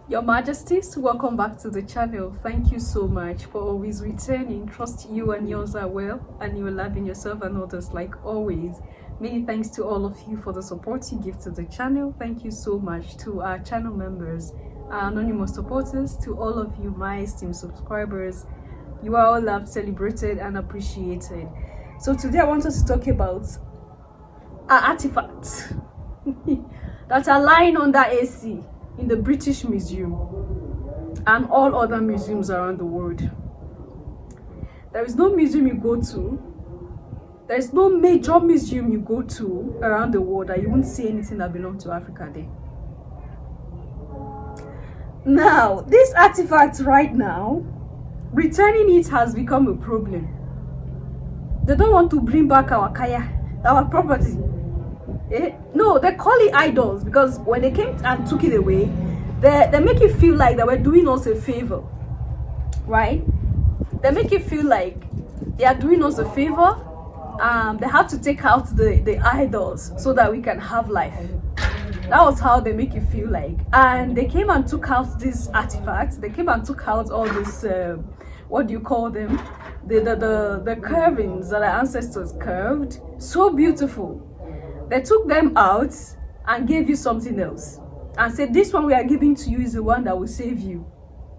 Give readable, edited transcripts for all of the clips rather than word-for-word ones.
Your Majesties, welcome back to the channel. Thank you so much for always returning. Trust you and yours are well and you're loving yourself and others like always. Many thanks to all of you for the support you give to the channel. Thank you so much to our channel members, our anonymous supporters, to all of you, my esteemed subscribers. You are all loved, celebrated, and appreciated. So today I want us to talk about our artifacts that are lying under AC in the British Museum and all other museums around the world. There is no museum you go to, there is no major museum you go to around the world that you won't see anything that belongs to Africa there. Now, these artifacts right now, returning it has become a problem. They don't want to bring back our kaya, our property. No, they call it idols because when they came and took it away, they make it feel like they were doing us a favor, right? They make it feel like they are doing us a favor. They have to take out the idols so that we can have life. That was how they make it feel like. And they came and took out these artifacts. They came and took out all this, what do you call them? The carvings that our ancestors carved. So beautiful. They took them out and gave you something else and said, this one we are giving to you is the one that will save you.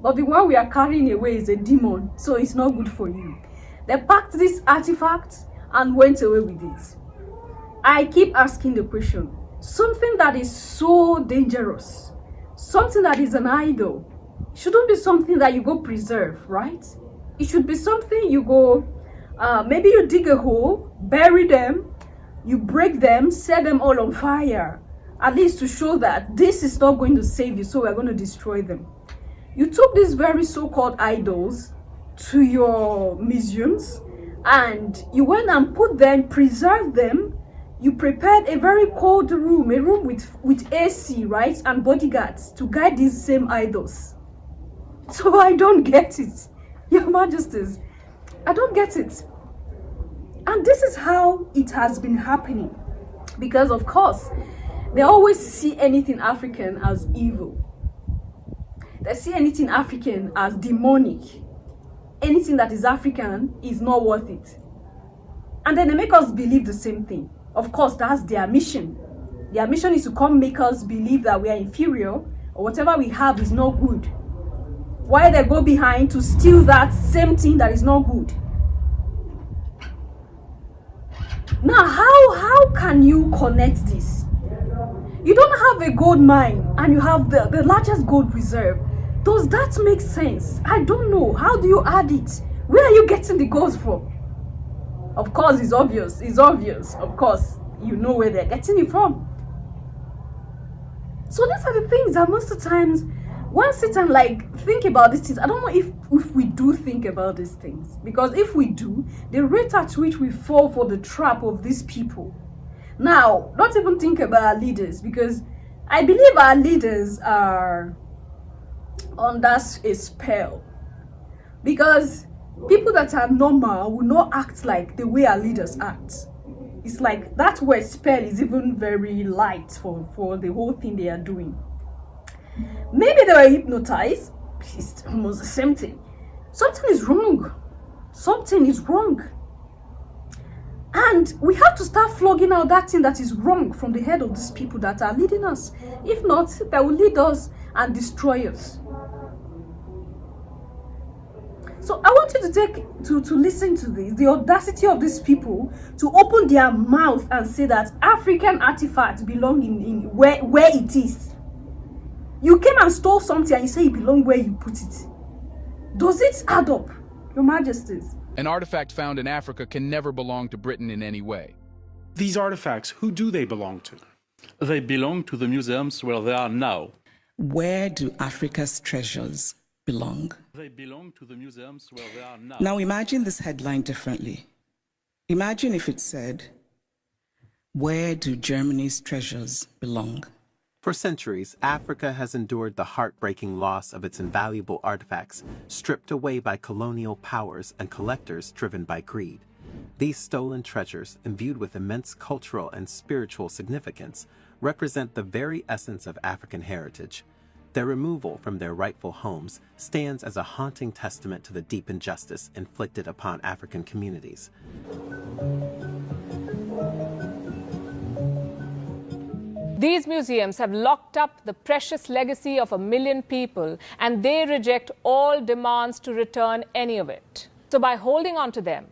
But the one we are carrying away is a demon, so it's not good for you. They packed this artifact and went away with it. I keep asking the question, something that is so dangerous, something that is an idol, shouldn't be something that you go preserve, right? It should be something you go, maybe you dig a hole, bury them, you break them, set them all on fire, at least to show that this is not going to save you, so we're going to destroy them. You took these very so-called idols to your museums and you went and put them, preserved them. You prepared a very cold room, a room with AC, right, and bodyguards to guide these same idols. So I don't get it, Your Majesties. I don't get it. And this is how it has been happening. Because of course, they always see anything African as evil. They see anything African as demonic. Anything that is African is not worth it. And then they make us believe the same thing. Of course, that's their mission. Their mission is to come make us believe that we are inferior or whatever we have is not good. While they go behind to steal that same thing that is not good. Now, how can you connect this? You don't have a gold mine and you have the largest gold reserve. Does that make sense? I don't know. How do you add it? Where are you getting the gold from? Of course, it's obvious. It's obvious. Of course, you know where they're getting it from. So these are the things that most of the times, one sit and think about these things. I don't know if we do think about these things, because if we do, the rate at which we fall for the trap of these people. Now, don't even think about our leaders, because I believe our leaders are under a spell, because people that are normal will not act like the way our leaders act. It's like that word spell is even very light for the whole thing they are doing. Maybe they were hypnotized. It's almost the same thing. Something is wrong. Something is wrong. And we have to start flogging out that thing that is wrong from the head of these people that are leading us. If not, they will lead us and destroy us. So I want you to listen to this, the audacity of these people to open their mouth and say that African artifacts belong in where it is. You came and stole something and you say it belongs where you put it. Does it add up, Your Majesties? An artifact found in Africa can never belong to Britain in any way. These artifacts, who do they belong to? They belong to the museums where they are now. Where do Africa's treasures belong? They belong to the museums where they are now. Now imagine this headline differently. Imagine if it said, where do Germany's treasures belong? For centuries, Africa has endured the heartbreaking loss of its invaluable artifacts, stripped away by colonial powers and collectors driven by greed. These stolen treasures, imbued with immense cultural and spiritual significance, represent the very essence of African heritage. Their removal from their rightful homes stands as a haunting testament to the deep injustice inflicted upon African communities. These museums have locked up the precious legacy of 1 million people, and they reject all demands to return any of it. So by holding on to them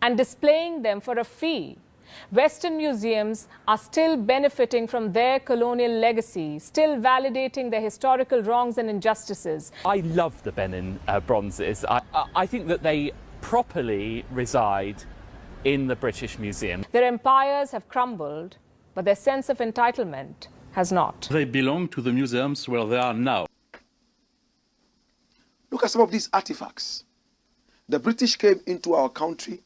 and displaying them for a fee, Western museums are still benefiting from their colonial legacy, still validating their historical wrongs and injustices. I love the Benin bronzes. I think that they properly reside in the British Museum. Their empires have crumbled, but their sense of entitlement has not. They belong to the museums where they are now. Look at some of these artifacts. The British came into our country.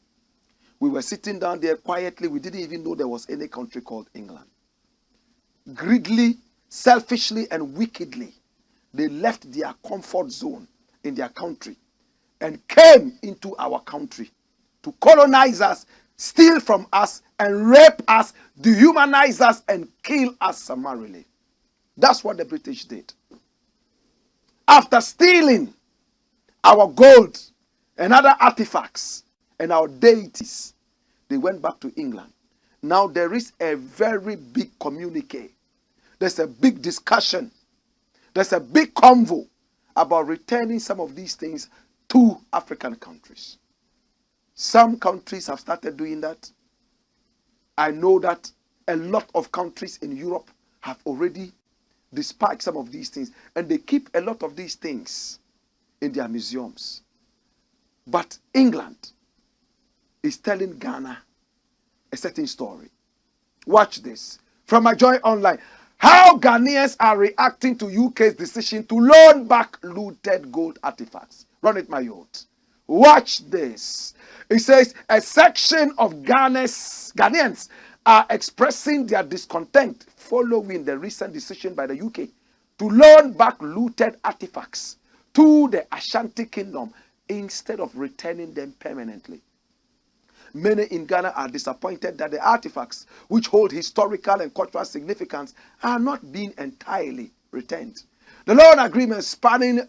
We were sitting down there quietly. We didn't even know there was any country called England. Greedily, selfishly, and wickedly, they left their comfort zone in their country and came into our country to colonize us, steal from us, and rape us, dehumanize us, and kill us summarily. That's what the British did. After stealing our gold and other artifacts and our deities, they went back to England. Now there is a very big communique. There's a big discussion. There's a big convo about returning some of these things to African countries. Some countries have started doing that. I know that a lot of countries in Europe have already dispatched some of these things, and they keep a lot of these things in their museums. But England is telling Ghana a certain story. Watch this. From my Joy Online. How Ghanaians are reacting to UK's decision to loan back looted gold artifacts. Run it, my youth. Watch this. It says a section of Ghanaians are expressing their discontent following the recent decision by the UK to loan back looted artifacts to the Ashanti Kingdom instead of returning them permanently. Many in Ghana are disappointed that the artifacts, which hold historical and cultural significance, are not being entirely returned. The loan agreement spanning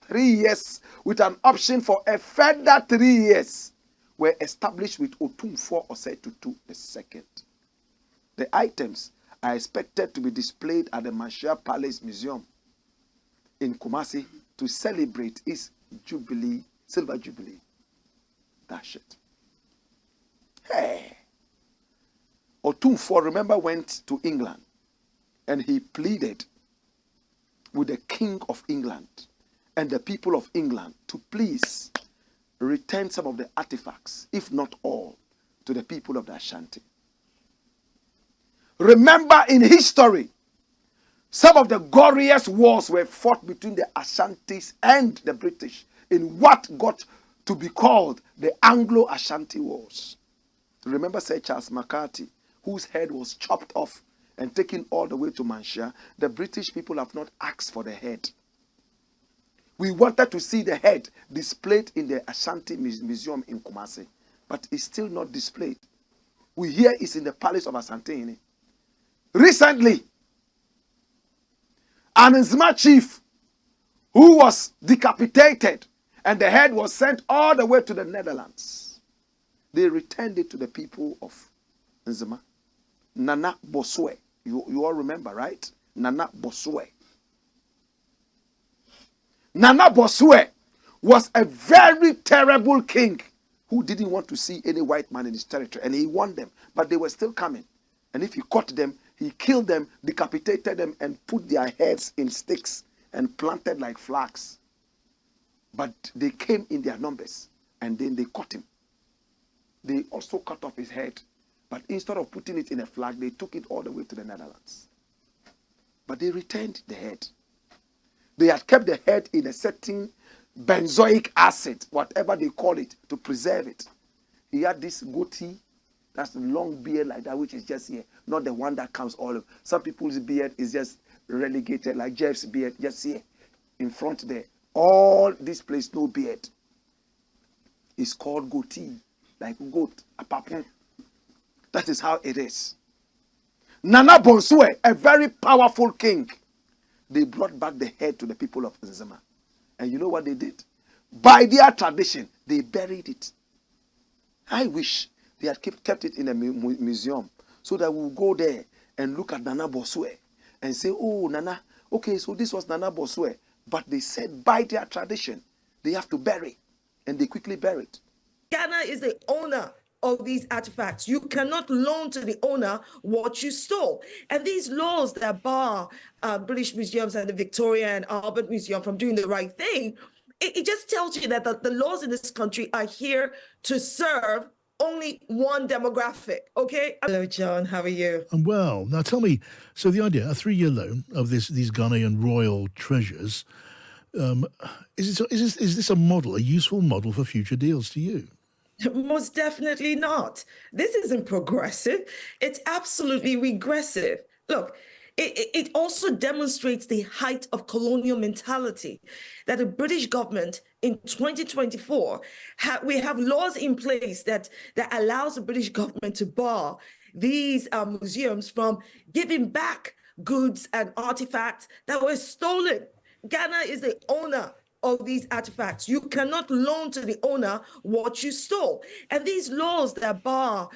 3 years with an option for a further 3 years were established with Otumfuo Osei-Tutu II. The items are expected to be displayed at the Manshia Palace Museum in Kumasi to celebrate its jubilee, silver jubilee. That's it. Hey, Otumfuo, remember, went to England and he pleaded with the King of England and the people of England to please return some of the artifacts, if not all, to the people of the Ashanti. Remember, in history, some of the glorious wars were fought between the Ashantis and the British in what got to be called the Anglo-Ashanti Wars. Remember Sir Charles McCarthy, whose head was chopped off and taken all the way to Manshia. The British people have not asked for the head. We wanted to see the head displayed in the Ashanti Museum in Kumasi, but it's still not displayed. We hear it's in the Palace of Asantehene. Recently, an Nzima chief who was decapitated and the head was sent all the way to the Netherlands. They returned it to the people of Nzima. Nana Boswe. You all remember, right? Nana Boswe. Nana Boswe was a very terrible king who didn't want to see any white man in his territory. And he won them. But they were still coming. And if he caught them, he killed them, decapitated them, and put their heads in sticks and planted like flags. But they came in their numbers. And then they caught him. They also cut off his head. But instead of putting it in a flag, they took it all the way to the Netherlands. But they returned the head. They had kept the head in a certain benzoic acid, whatever they call it, to preserve it. He had this goatee, that's a long beard like that, which is just here, not the one that comes all over. Some people's beard is just relegated, like Jeff's beard, just here, in front there. All this place, no beard. It's called goatee, like goat, a papon. That is how it is. Nana Bonsue, a very powerful king, they brought back the head to the people of Nzema. And you know what they did? By their tradition, they buried it. I wish they had kept it in a museum so that we'll go there and look at Nana Bosue and say, oh, Nana, okay, so this was Nana Bosue. But they said by their tradition, they have to bury. And they quickly buried. Ghana is the owner of these artifacts. You cannot loan to the owner what you stole. And these laws that bar British museums and the Victoria and Albert Museum from doing the right thing, it just tells you that the laws in this country are here to serve only one demographic, okay? Hello, John, how are you? I'm well. Now tell me, so the idea, a 3-year loan of these Ghanaian royal treasures, is this a model, a useful model for future deals to you? Most definitely not. This isn't progressive. It's absolutely regressive. Look, it also demonstrates the height of colonial mentality that the British government in 2024, we have laws in place that allows the British government to bar these museums from giving back goods and artifacts that were stolen. Ghana is the owner of these artifacts. You cannot loan to the owner what you stole. And these laws that bar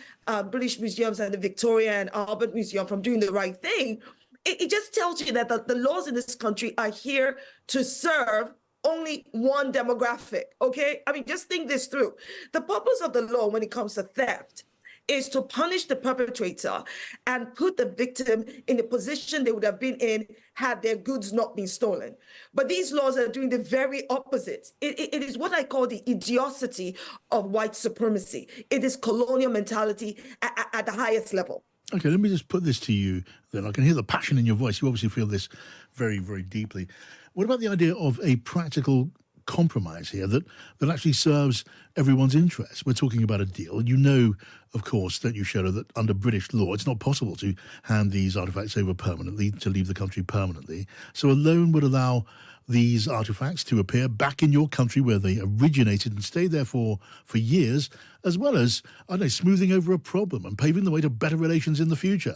British museums and the Victoria and Albert Museum from doing the right thing, it just tells you that the laws in this country are here to serve only one demographic, okay? I mean, just think this through. The purpose of the law when it comes to theft is to punish the perpetrator and put the victim in the position they would have been in had their goods not been stolen. But these laws are doing the very opposite. It is what I call the idiocity of white supremacy. It is colonial mentality at the highest level. Okay, let me just put this to you then. I can hear the passion in your voice. You obviously feel this very, very deeply. What about the idea of a practical compromise here that actually serves everyone's interests? We're talking about a deal. You know, of course, don't you, Shona, that under British law, it's not possible to hand these artifacts over permanently, to leave the country permanently. So a loan would allow these artifacts to appear back in your country where they originated and stay there for years, as well as, I don't know, smoothing over a problem and paving the way to better relations in the future.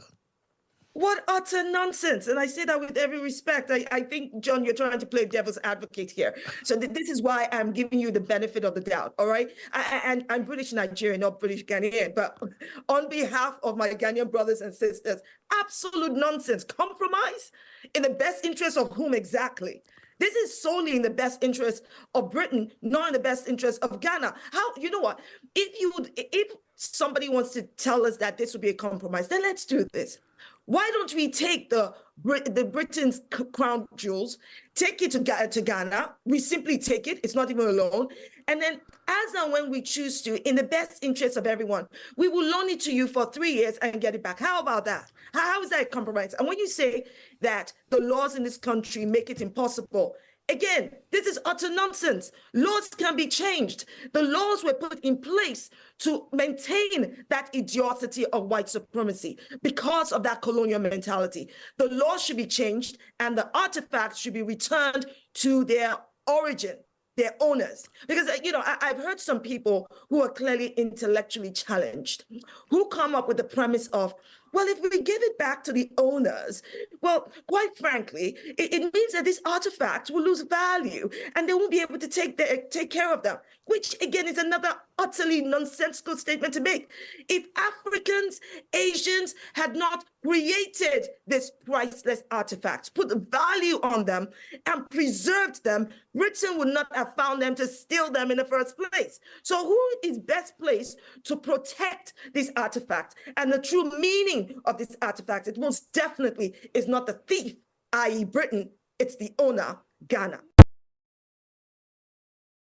What utter nonsense. And I say that with every respect. I think, John, you're trying to play devil's advocate here. So this is why I'm giving you the benefit of the doubt, all right? And I'm British Nigerian, not British Ghanaian. But on behalf of my Ghanaian brothers and sisters, absolute nonsense. Compromise in the best interest of whom exactly? This is solely in the best interest of Britain, not in the best interest of Ghana. How, you know what? If somebody wants to tell us that this would be a compromise, then let's do this. Why don't we take the Britain's crown jewels, take it to Ghana? We simply take it. It's not even a loan. And then as and when we choose to, in the best interest of everyone, we will loan it to you for 3 years and get it back. How about that? How is that a compromise? And when you say that the laws in this country make it impossible, again, this is utter nonsense. Laws can be changed. The laws were put in place to maintain that idiocity of white supremacy because of that colonial mentality. The laws should be changed and the artifacts should be returned to their origin, their owners. Because, you know, I've heard some people who are clearly intellectually challenged who come up with the premise of, well, if we give it back to the owners, well, quite frankly, it means that these artifacts will lose value and they won't be able to take care of them, which again is another utterly nonsensical statement to make. If Africans, Asians had not created these priceless artifacts, put value on them and preserved them, Britain would not have found them to steal them in the first place. So who is best placed to protect these artifacts and the true meaning of this artifact? It most definitely is not the thief, i.e. Britain, it's the owner, Ghana.